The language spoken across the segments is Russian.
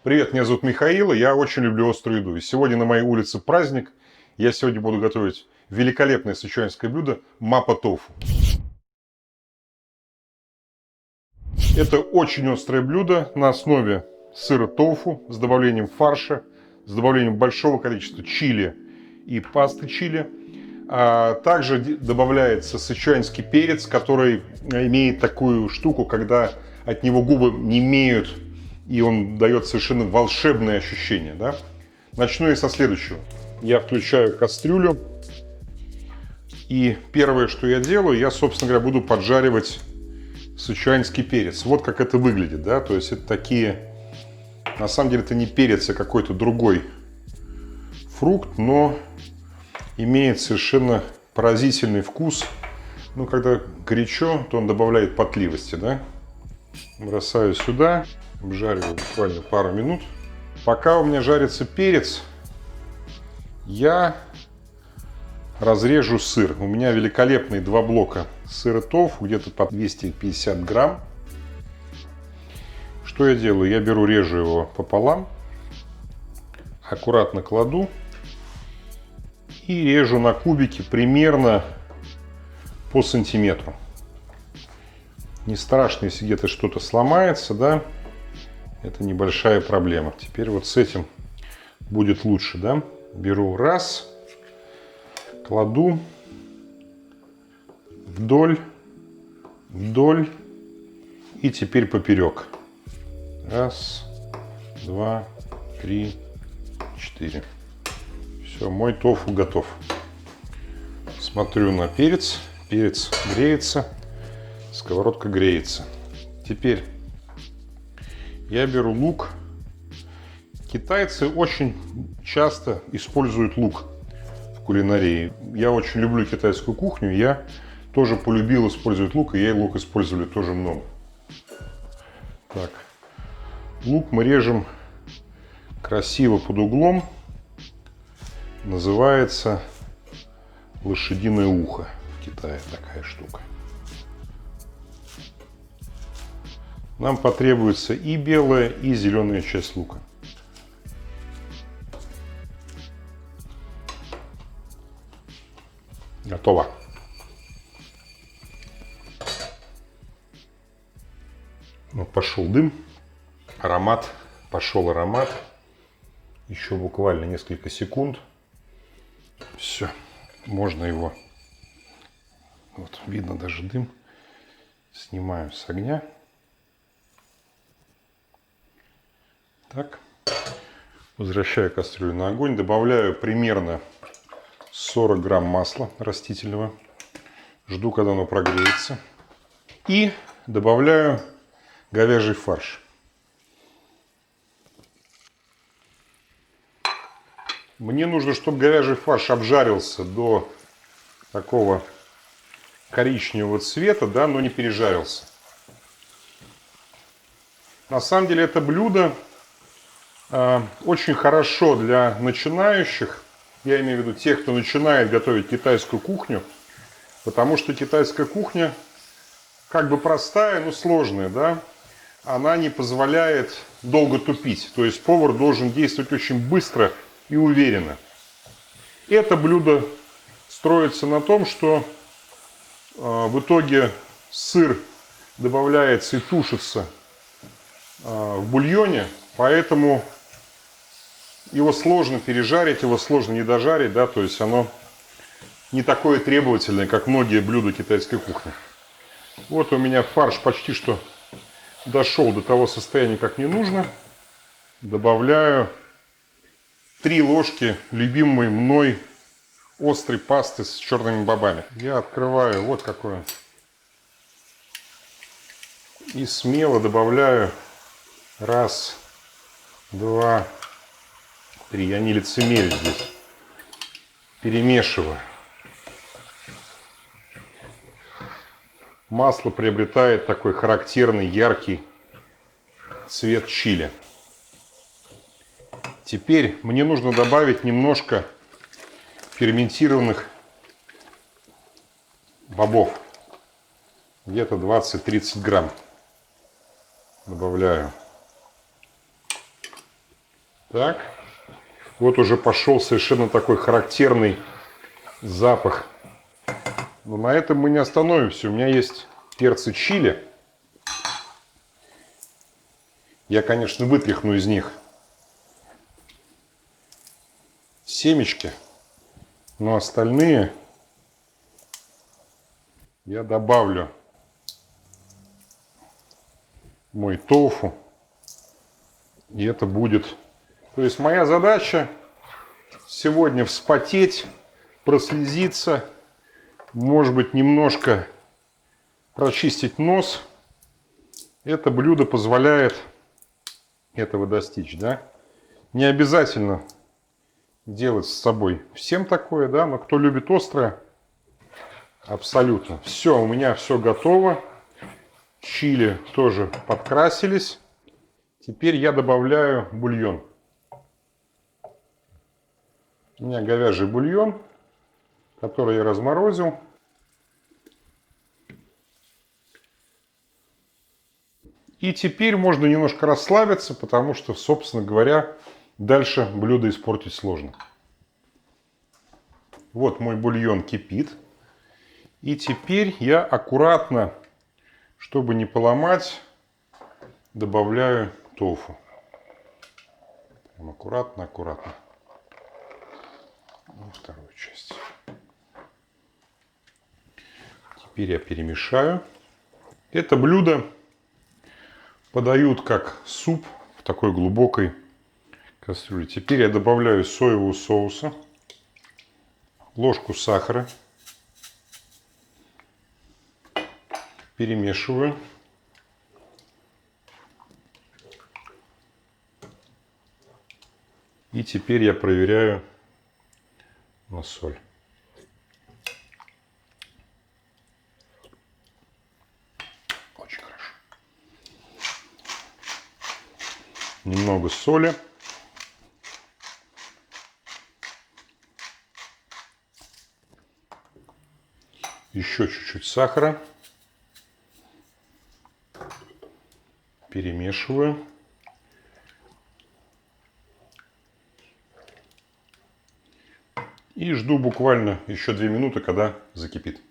Привет, меня зовут Михаил, и я очень люблю острую еду. И сегодня на моей улице праздник. Я сегодня буду готовить великолепное сычуанское блюдо мапа тофу. Это очень острое блюдо на основе сыра тофу с добавлением фарша, с добавлением большого количества чили и пасты чили. Также добавляется сычуанский перец, который имеет такую штуку, когда от него губы немеют, и он дает совершенно волшебное ощущение. Да? Начну я со следующего. Я включаю кастрюлю, и первое, что я делаю, я, собственно говоря, буду поджаривать сычуанский перец. Вот как это выглядит, да, то есть это такие, на самом деле это не перец, а какой-то другой фрукт, но имеет совершенно поразительный вкус. Ну, когда горячо, то он добавляет потливости, да. Бросаю сюда, обжариваю буквально пару минут. Пока у меня жарится перец, я разрежу сыр. У меня великолепные два блока сыра тофу, где-то по 250 грамм. Что я делаю? Я беру, режу его пополам, аккуратно кладу и режу на кубики примерно по сантиметру. Не страшно, если где-то что-то сломается, да, это небольшая проблема. Теперь вот с этим будет лучше, да. Беру раз, кладу вдоль, вдоль и теперь поперек. Раз, два, три, четыре. Все, мой тофу готов. Смотрю на перец. Перец греется, сковородка греется. Теперь я беру лук. Китайцы очень часто используют лук в кулинарии. Я очень люблю китайскую кухню. Я тоже полюбил использовать лук, и я и лук использовали тоже много. Так. Лук мы режем красиво под углом. Называется лошадиное ухо. В Китае такая штука. Нам потребуется и белая, и зеленая часть лука. Готово. Ну, пошел дым, аромат, пошел аромат. Еще буквально несколько секунд. Все, можно его. Вот видно даже дым. Снимаю с огня. Так. Возвращаю кастрюлю на огонь. Добавляю примерно 40 грамм масла растительного. Жду, когда оно прогреется. И добавляю говяжий фарш. Мне нужно, чтобы говяжий фарш обжарился до такого коричневого цвета, да, но не пережарился. На самом деле это блюдо очень хорошо для начинающих. Я имею в виду тех, кто начинает готовить китайскую кухню. Потому что китайская кухня как бы простая, но сложная, да. Она не позволяет долго тупить. То есть повар должен действовать очень быстро и уверенно. Это блюдо строится на том, что в итоге сыр добавляется и тушится в бульоне, поэтому его сложно пережарить, его сложно не дожарить, да, то есть оно не такое требовательное, как многие блюда китайской кухни. Вот у меня фарш почти что дошел до того состояния, как мне нужно. Добавляю 3 ложки любимой мной острой пасты с черными бобами. Я открываю вот какое. И смело добавляю раз, два, три. Я не лицемерю здесь. Перемешиваю. Масло приобретает такой характерный яркий цвет чили. Теперь мне нужно добавить немножко ферментированных бобов. Где-то 20-30 грамм добавляю. Так. Вот уже пошел совершенно такой характерный запах. Но на этом мы не остановимся. У меня есть перцы чили. Я, конечно, вытряхну из них семечки, но остальные я добавлю в мой тофу. И это будет... То есть моя задача сегодня вспотеть, прослезиться, может быть, немножко прочистить нос. Это блюдо позволяет этого достичь, да? Не обязательно делать с собой всем такое, да, но кто любит острое, абсолютно. Все, у меня все готово. Чили тоже подкрасились. Теперь я добавляю бульон. У меня говяжий бульон, который я разморозил. И теперь можно немножко расслабиться, потому что, собственно говоря, дальше блюдо испортить сложно. Вот мой бульон кипит. И теперь я аккуратно, чтобы не поломать, добавляю тофу. Прям аккуратно, аккуратно. Во вторую часть. Теперь я перемешаю. Это блюдо подают как суп в такой глубокой кастрюле. Теперь я добавляю соевого соуса, ложку сахара, перемешиваю. И теперь я проверяю на соль. Очень хорошо. Немного соли. Еще чуть-чуть сахара. Перемешиваю. И жду буквально еще 2 минуты, когда закипит.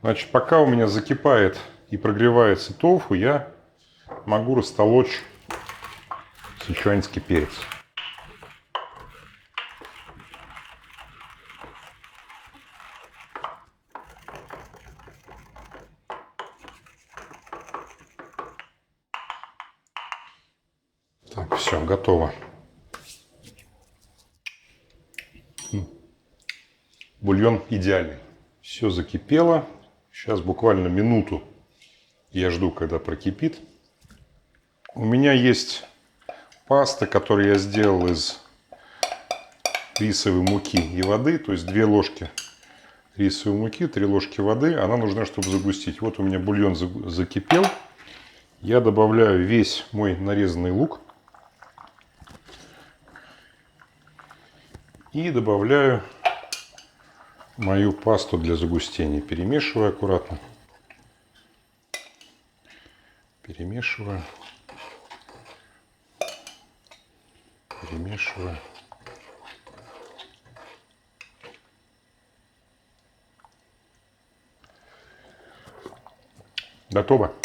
Значит, пока у меня закипает и прогревается тофу, я могу растолочь сычуанский перец. Так, все, готово. Бульон идеальный. Все закипело. Сейчас буквально минуту я жду, когда прокипит. У меня есть паста, которую я сделал из рисовой муки и воды. То есть 2 ложки рисовой муки, 3 ложки воды. Она нужна, чтобы загустить. Вот у меня бульон закипел. Я добавляю весь мой нарезанный лук. И добавляю мою пасту для загустения. Перемешиваю аккуратно. Перемешиваю. Перемешиваю. Готово.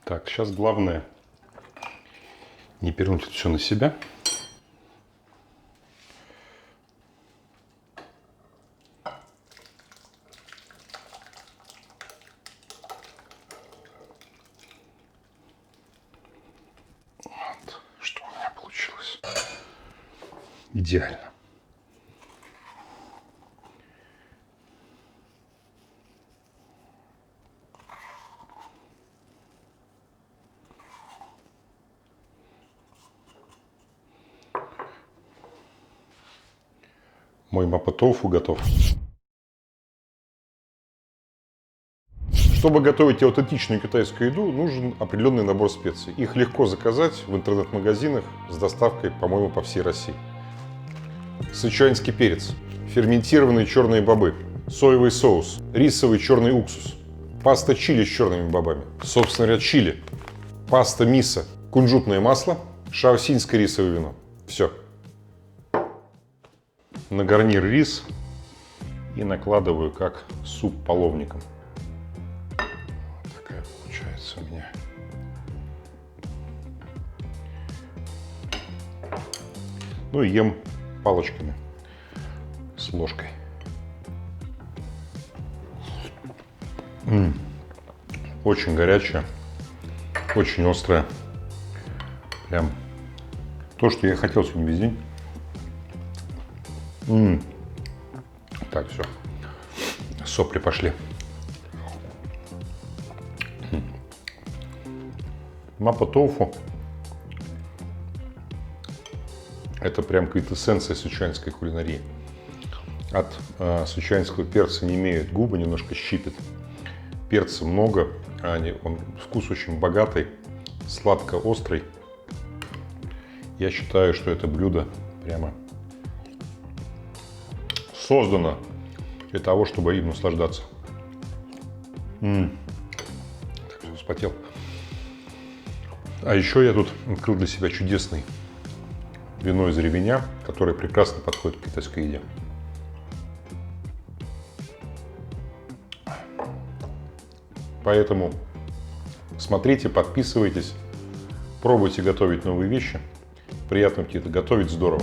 Так, сейчас главное не перевернуть это все на себя. Вот, что у меня получилось. Идеально. Мой мапа-тофу готов. Чтобы готовить аутентичную китайскую еду, нужен определенный набор специй. Их легко заказать в интернет-магазинах с доставкой, по-моему, по всей России. Сычуанский перец, ферментированные черные бобы, соевый соус, рисовый черный уксус, паста чили с черными бобами, собственно говоря, чили, паста мисо, кунжутное масло, шаосинское рисовое вино. Все. На гарнир рис и накладываю как суп половником. Вот такая получается у меня. Ну и ем палочками с ложкой. Очень горячая, очень острая. Прям то, что я хотел сегодня весь день. Так, все. Сопли пошли. Мапа тофу. Это прям квинтэссенция сычуаньской кулинарии. От сычуаньского перца не имеют губы, немножко щипет. Перца много, он вкус очень богатый, сладко-острый. Я считаю, что это блюдо прямо создано для того, чтобы им наслаждаться. Так, все, вспотел. А еще я тут открыл для себя чудесный вино из ревеня, которое прекрасно подходит к китайской еде. Поэтому смотрите, подписывайтесь, пробуйте готовить новые вещи. Приятно аппетита, готовить здорово.